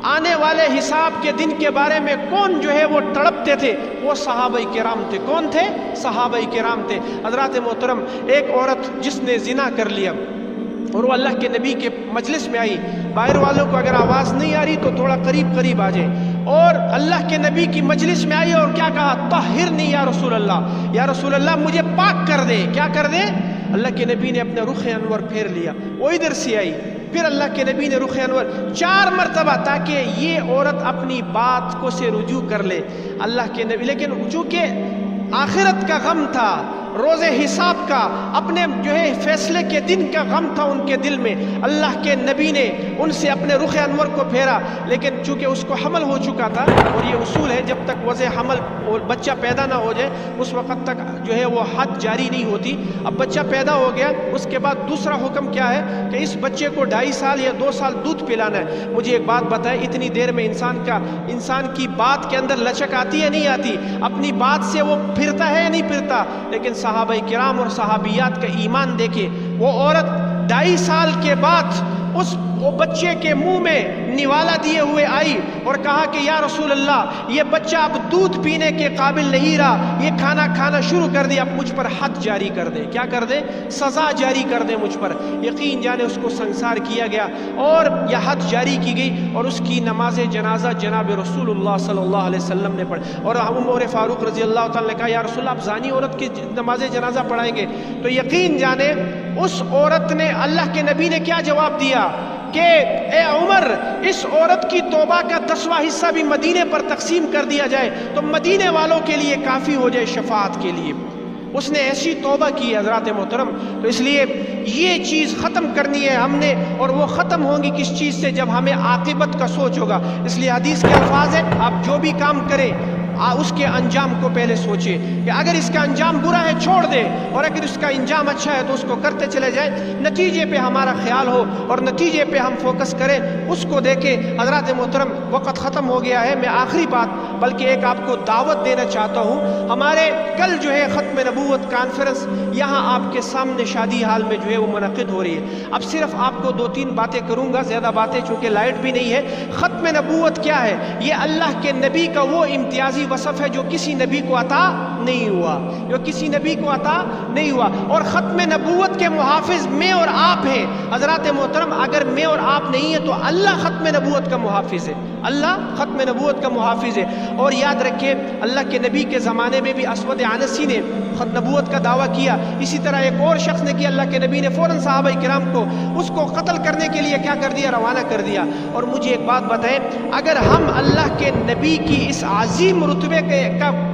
آنے والے حساب کے دن کے بارے میں کون جو ہے وہ تڑپتے تھے؟ وہ صحابہ کرام تھے۔ کون تھے؟ صحابہ کرام تھے۔ حضرات محترم، ایک عورت جس نے زنا کر لیا اور وہ اللہ کے نبی کے مجلس میں آئی، باہر والوں کو اگر آواز نہیں آ رہی تو تھوڑا قریب آ جائے، اور اللہ کے نبی کی مجلس میں آئی اور کیا کہا؟ طہرنی یا رسول اللہ، یا رسول اللہ مجھے پاک کر دے۔ کیا کر دے؟ اللہ کے نبی نے اپنا رخ انور پھیر لیا، وہ ادھر سے آئی، پھر اللہ کے نبی نے رخ انور 4 مرتبہ، تاکہ یہ عورت اپنی بات کو سے رجوع کر لے اللہ کے نبی۔ لیکن چونکہ آخرت کا غم تھا، روز حساب کا، اپنے جو ہے فیصلے کے دن کا غم تھا ان کے دل میں، اللہ کے نبی نے ان سے اپنے رخ انور کو پھیرا، لیکن چونکہ اس کو حمل ہو چکا تھا، اور یہ اصول ہے جب تک وضع حمل اور بچہ پیدا نہ ہو جائے اس وقت تک جو ہے وہ حد جاری نہیں ہوتی۔ اب بچہ پیدا ہو گیا، اس کے بعد دوسرا حکم کیا ہے کہ اس بچے کو 2.5 سال یا 2 سال دودھ پلانا ہے۔ مجھے ایک بات بتائے، اتنی دیر میں انسان کی بات کے اندر لچک آتی ہے نہیں آتی؟ اپنی بات سے وہ پھرتا ہے یا نہیں پھرتا؟ لیکن صحابہ کرام اور صحابیات کا ایمان دیکھے، وہ عورت 2.5 سال کے بعد وہ بچے کے منہ میں نوالا دیے ہوئے آئی اور کہا کہ یا رسول اللہ یہ بچہ اب دودھ پینے کے قابل نہیں رہا، یہ کھانا شروع کر دے، اب مجھ پر حد جاری کر دے۔ کیا کر دے؟ سزا جاری کر دے مجھ پر۔ یقین جانے اس کو سنسار کیا گیا اور یہ حد جاری کی گئی، اور اس کی نماز جنازہ جناب رسول اللہ صلی اللہ علیہ وسلم نے پڑھی، اور عمر فاروق رضی اللہ تعالیٰ نے کہا یا رسول اللہ آپ زانی عورت کی نماز جنازہ پڑھائیں گے؟ تو یقین جانے اس عورت نے، اللہ کے نبی نے کیا جواب دیا کہ اے عمر، اس عورت کی توبہ کا 10واں حصہ بھی مدینے پر تقسیم کر دیا جائے تو مدینے والوں کے لیے کافی ہو جائے شفاعت کے لیے۔ اس نے ایسی توبہ کی ہے حضرات محترم۔ تو اس لیے یہ چیز ختم کرنی ہے ہم نے، اور وہ ختم ہوگی کس چیز سے؟ جب ہمیں عاقبت کا سوچ ہوگا۔ اس لیے حدیث کے الفاظ ہے، آپ جو بھی کام کریں اس کے انجام کو پہلے سوچے کہ اگر اس کا انجام برا ہے چھوڑ دے، اور اگر اس کا انجام اچھا ہے تو اس کو کرتے چلے جائیں، نتیجے پہ ہمارا خیال ہو اور نتیجے پہ ہم فوکس کریں، اس کو دیکھیں۔ حضرات محترم، وقت ختم ہو گیا ہے، میں آخری بات بلکہ ایک آپ کو دعوت دینا چاہتا ہوں۔ ہمارے کل جو ہے ختم نبوت کانفرنس یہاں آپ کے سامنے شادی حال میں جو ہے وہ منعقد ہو رہی ہے۔ اب صرف آپ کو 2-3 باتیں کروں گا، زیادہ باتیں چونکہ لائٹ بھی نہیں ہے۔ ختم نبوت کیا ہے؟ یہ اللہ کے نبی کا وہ امتیازی وصف ہے جو کسی نبی کو عطا نہیں ہوا، اور ختم نبوت کے محافظ میں اور آپ ہیں۔ حضرات محترم، اگر میں اور آپ نہیں ہیں تو اللہ ختم نبوت کا محافظ ہے، اللہ ختم نبوت کا محافظ ہے۔ اور یاد رکھیں، اللہ کے نبی کے زمانے میں بھی اسود عنسی نے ختم نبوت کا دعویٰ کیا، اسی طرح ایک اور شخص نے کیا، اللہ کے نبی نے فوراً صحابہ کرام کو اس کو قتل کرنے کے لیے کیا کر دیا؟ روانہ کر دیا۔ اور مجھے ایک بات بتائیں، اگر ہم اللہ کے نبی کی اس عظیم رتبے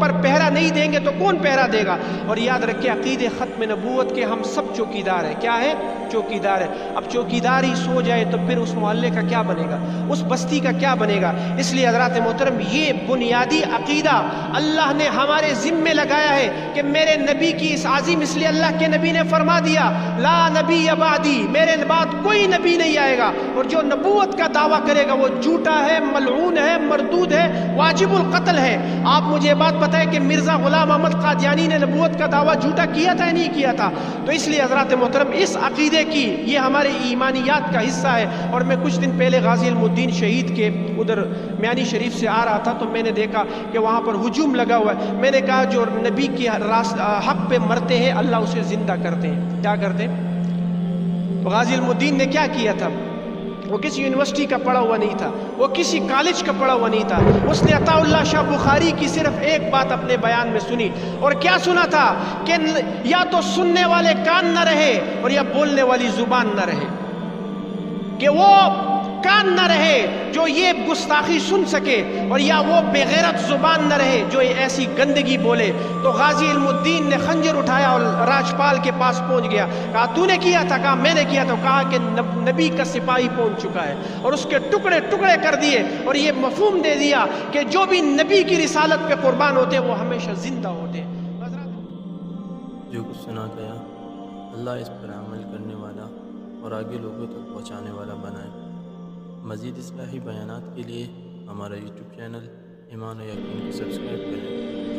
پر پہرا نہیں دیں گے تو کون پہرا دے گا؟ اور یاد رکھیں، عقیدے ختم نبوت کے ہم سب چوکیدار ہیں۔ کیا ہے؟ چوکیدار ہے۔ اب چوکیدار ہی سو جائے تو پھر اس محلے کا کیا بنے گا؟ اس بستی کا کیا بنے گا؟ اس لیے حضرات محترم، یہ بنیادی عقیدہ اللہ نے ہمارے ذمے لگایا ہے کہ میرے نبی کی اس عظیم، اس لیے اللہ کے نبی نے فرما دیا لا نبی بعدی، میرے بعد کوئی نبی نہیں آئے گا، اور جو نبوت کا دعویٰ کرے گا وہ جھوٹا ہے، ملعون ہے، مردود ہے، واجب القتل ہے۔ آپ مجھے بات بتائیں کہ مرزا غلام احمد قادیانی نے نبوت کا دعویٰ جھوٹا کیا تھا یا نہیں کیا تھا؟ تو اس لیے حضرات محترم، اس عقیدے کی یہ ہمارے ایمانیات کا حصہ ہے۔ اور میں کچھ دن پہلے غازی علم الدین شہید کے ادھر میانی شریف سے آ رہا تھا تو میں نے دیکھا کہ وہاں پر ہجوم لگا ہوا ہے۔ میں نے کہا جو نبی کی حق پہ مرتے ہیں اللہ اسے زندہ کرتے ہیں۔ کیا کرتے ہیں؟ تو غازی علم الدین نے کیا کیا تھا؟ وہ کسی یونیورسٹی کا پڑھا ہوا نہیں تھا، وہ کسی کالج کا پڑھا ہوا نہیں تھا۔ اس نے عطا اللہ شاہ بخاری کی صرف ایک بات اپنے بیان میں سنی، اور کیا سنا تھا کہ یا تو سننے والے کان نہ رہے اور یا بولنے والی زبان نہ رہے، کہ وہ کان نہ رہے جو یہ گستاخی سن سکے، اور یا وہ بے غیرت زبان نہ رہے جو ایسی گندگی بولے۔ تو غازی علم الدین نے خنجر اٹھایا اور راجپال کے پاس پہنچ گیا، کہا تو نے کیا تھا؟ کہا میں نے کیا تھا۔ کہا کہ نبی کا سپاہی پہنچ چکا ہے، اور اس کے ٹکڑے ٹکڑے کر دیے، اور یہ مفہوم دے دیا کہ جو بھی نبی کی رسالت پہ قربان ہوتے ہیں وہ ہمیشہ زندہ ہوتے ہیں۔ جو کچھ سنا گیا اللہ اس پر عمل کرنے والا اور آگے لوگوں تک پہنچانے والا بنائے۔ مزید اصلاحی بیانات کے لیے ہمارا یوٹیوب چینل ایمان و یقین کو سبسکرائب کریں۔